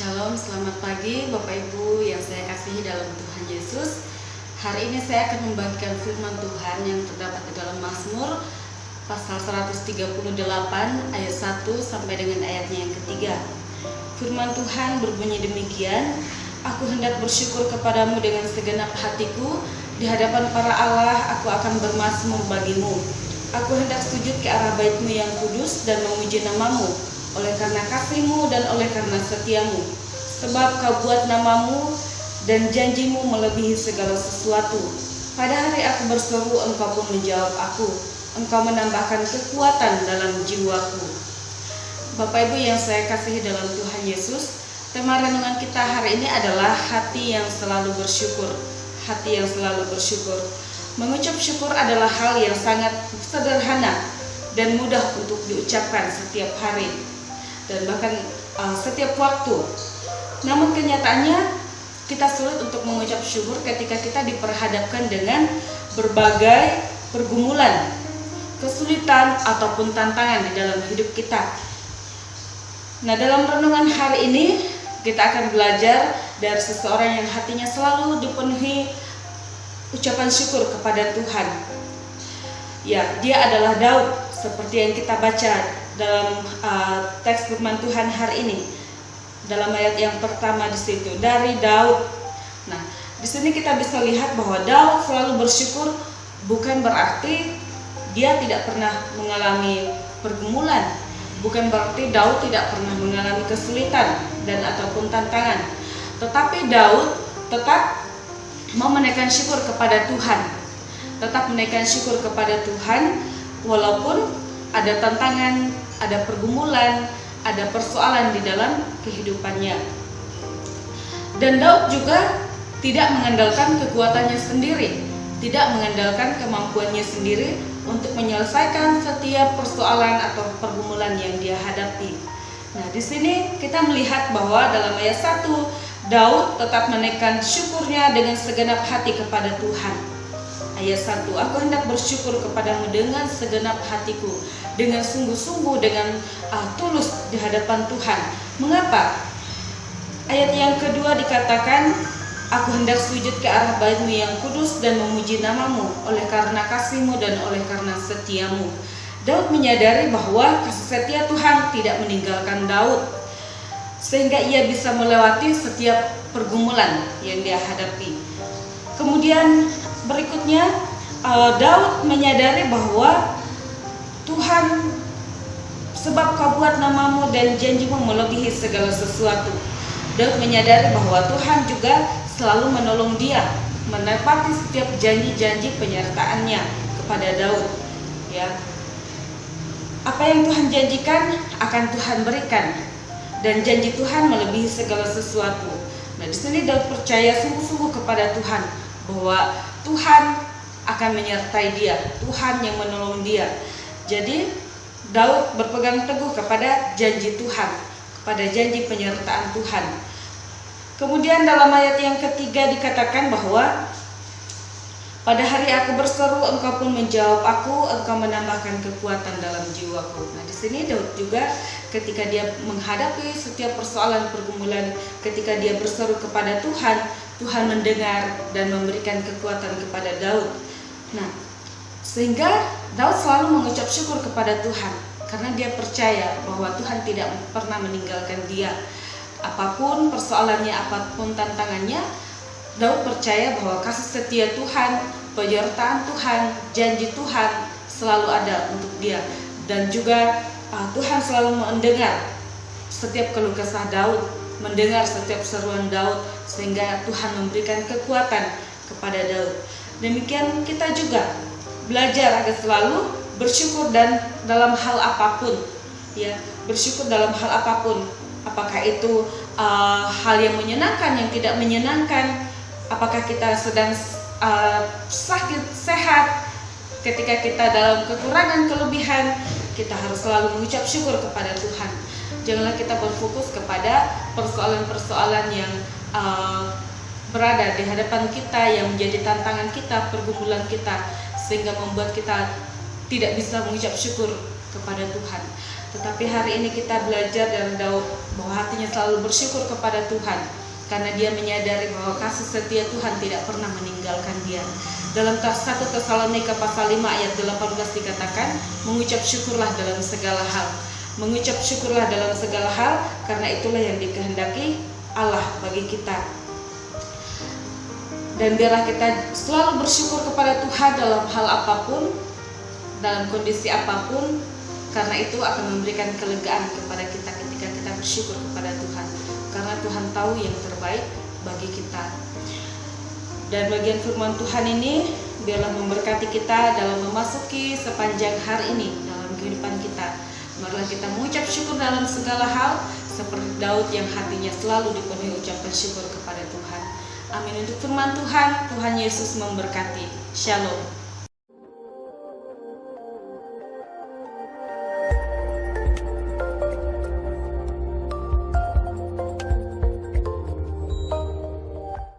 Shalom, selamat pagi Bapak Ibu yang saya kasihi dalam Tuhan Yesus. Hari ini saya akan membagikan firman Tuhan yang terdapat di dalam Mazmur pasal 138 ayat 1 sampai dengan ayatnya yang ketiga. Firman Tuhan berbunyi demikian: Aku hendak bersyukur kepadamu dengan segenap hatiku, di hadapan para Allah aku akan bermazmur bagimu. Aku hendak sujud ke arah bait-Mu yang kudus dan memuji nama-Mu, oleh karena kasih-Mu dan oleh karena setia-Mu. Sebab Kau buat nama-Mu dan janji-Mu melebihi segala sesuatu. Pada hari aku berseru, Engkau pun menjawab aku. Engkau menambahkan kekuatan dalam jiwaku. Bapak Ibu yang saya kasihi dalam Tuhan Yesus, tema renungan kita hari ini adalah hati yang selalu bersyukur. Hati yang selalu bersyukur. Mengucap syukur adalah hal yang sangat sederhana dan mudah untuk diucapkan setiap hari dan bahkan setiap waktu. Namun kenyataannya kita sulit untuk mengucap syukur ketika kita diperhadapkan dengan berbagai pergumulan, kesulitan ataupun tantangan di dalam hidup kita. Nah, dalam renungan hari ini kita akan belajar dari seseorang yang hatinya selalu dipenuhi ucapan syukur kepada Tuhan. Ya, dia adalah Daud, seperti yang kita baca dalam teks firman Tuhan hari ini. Dalam ayat yang pertama di situ, dari Daud. Nah, di sini kita bisa lihat bahwa Daud selalu bersyukur, bukan berarti dia tidak pernah mengalami pergumulan, bukan berarti Daud tidak pernah mengalami kesulitan dan ataupun tantangan. Tetapi Daud tetap mau menaikkan syukur kepada Tuhan, tetap menaikkan syukur kepada Tuhan walaupun ada tantangan, ada pergumulan, ada persoalan di dalam kehidupannya. Dan Daud juga tidak mengandalkan kekuatannya sendiri, tidak mengandalkan kemampuannya sendiri untuk menyelesaikan setiap persoalan atau pergumulan yang dia hadapi. Nah, di sini kita melihat bahwa dalam ayat 1, Daud tetap menaikkan syukurnya dengan segenap hati kepada Tuhan. Ayat 1, aku hendak bersyukur kepadamu dengan segenap hatiku, dengan sungguh-sungguh, dengan tulus di hadapan Tuhan. Mengapa? Ayat yang kedua dikatakan, aku hendak sujud ke arah bait-Mu yang kudus dan memuji nama-Mu, oleh karena kasih-Mu dan oleh karena setia-Mu. Daud menyadari bahwa kasih setia Tuhan tidak meninggalkan Daud, sehingga ia bisa melewati setiap pergumulan yang dia hadapi. Kemudian berikutnya Daud menyadari bahwa Tuhan, sebab Kau buat nama-Mu dan janji-Mu melebihi segala sesuatu. Daud menyadari bahwa Tuhan juga selalu menolong dia menepati setiap janji-janji penyertaannya kepada Daud. Ya, apa yang Tuhan janjikan akan Tuhan berikan, dan janji Tuhan melebihi segala sesuatu. Nah, di sini Daud percaya sungguh-sungguh kepada Tuhan bahwa Tuhan akan menyertai dia, Tuhan yang menolong dia. Jadi Daud berpegang teguh kepada janji Tuhan, kepada janji penyertaan Tuhan. Kemudian dalam ayat yang ketiga dikatakan bahwa pada hari aku berseru, Engkau pun menjawab aku, Engkau menambahkan kekuatan dalam jiwaku. Nah, di sini Daud juga ketika dia menghadapi setiap persoalan pergumulan, ketika dia berseru kepada Tuhan, Tuhan mendengar dan memberikan kekuatan kepada Daud. Nah, sehingga Daud selalu mengucap syukur kepada Tuhan karena dia percaya bahwa Tuhan tidak pernah meninggalkan dia. Apapun persoalannya, apapun tantangannya, Daud percaya bahwa kasih setia Tuhan, penyertaan Tuhan, janji Tuhan selalu ada untuk dia. Dan juga Tuhan selalu mendengar setiap keluh kesah Daud, mendengar setiap seruan Daud, sehingga Tuhan memberikan kekuatan kepada Daud. Demikian kita juga belajar agar selalu bersyukur dan dalam hal apapun, ya, bersyukur dalam hal apapun. Apakah itu hal yang menyenangkan, yang tidak menyenangkan, apakah kita sedang sakit, sehat, ketika kita dalam kekurangan, kelebihan, kita harus selalu mengucap syukur kepada Tuhan. Janganlah kita berfokus kepada persoalan-persoalan yang berada di hadapan kita, yang menjadi tantangan kita, pergumulan kita, sehingga membuat kita tidak bisa mengucap syukur kepada Tuhan. Tetapi hari ini kita belajar dari Daud bahwa hatinya selalu bersyukur kepada Tuhan, karena dia menyadari bahwa kasih setia Tuhan tidak pernah meninggalkan dia. Dalam 1 Tesalonika pasal 5 ayat 18 dikatakan, mengucap syukurlah dalam segala hal. Mengucap syukurlah dalam segala hal, karena itulah yang dikehendaki Allah bagi kita. Dan biarlah kita selalu bersyukur kepada Tuhan dalam hal apapun, dalam kondisi apapun, karena itu akan memberikan kelegaan kepada kita ketika kita bersyukur kepada Tuhan, karena Tuhan tahu yang terbaik bagi kita. Dan bagian firman Tuhan ini biarlah memberkati kita dalam memasuki sepanjang hari ini dalam kehidupan kita. Marilah kita mengucap syukur dalam segala hal, seperti Daud yang hatinya selalu dipenuhi ucapan syukur kepada Tuhan. Amin. Untuk firman Tuhan, Tuhan Yesus memberkati. Shalom.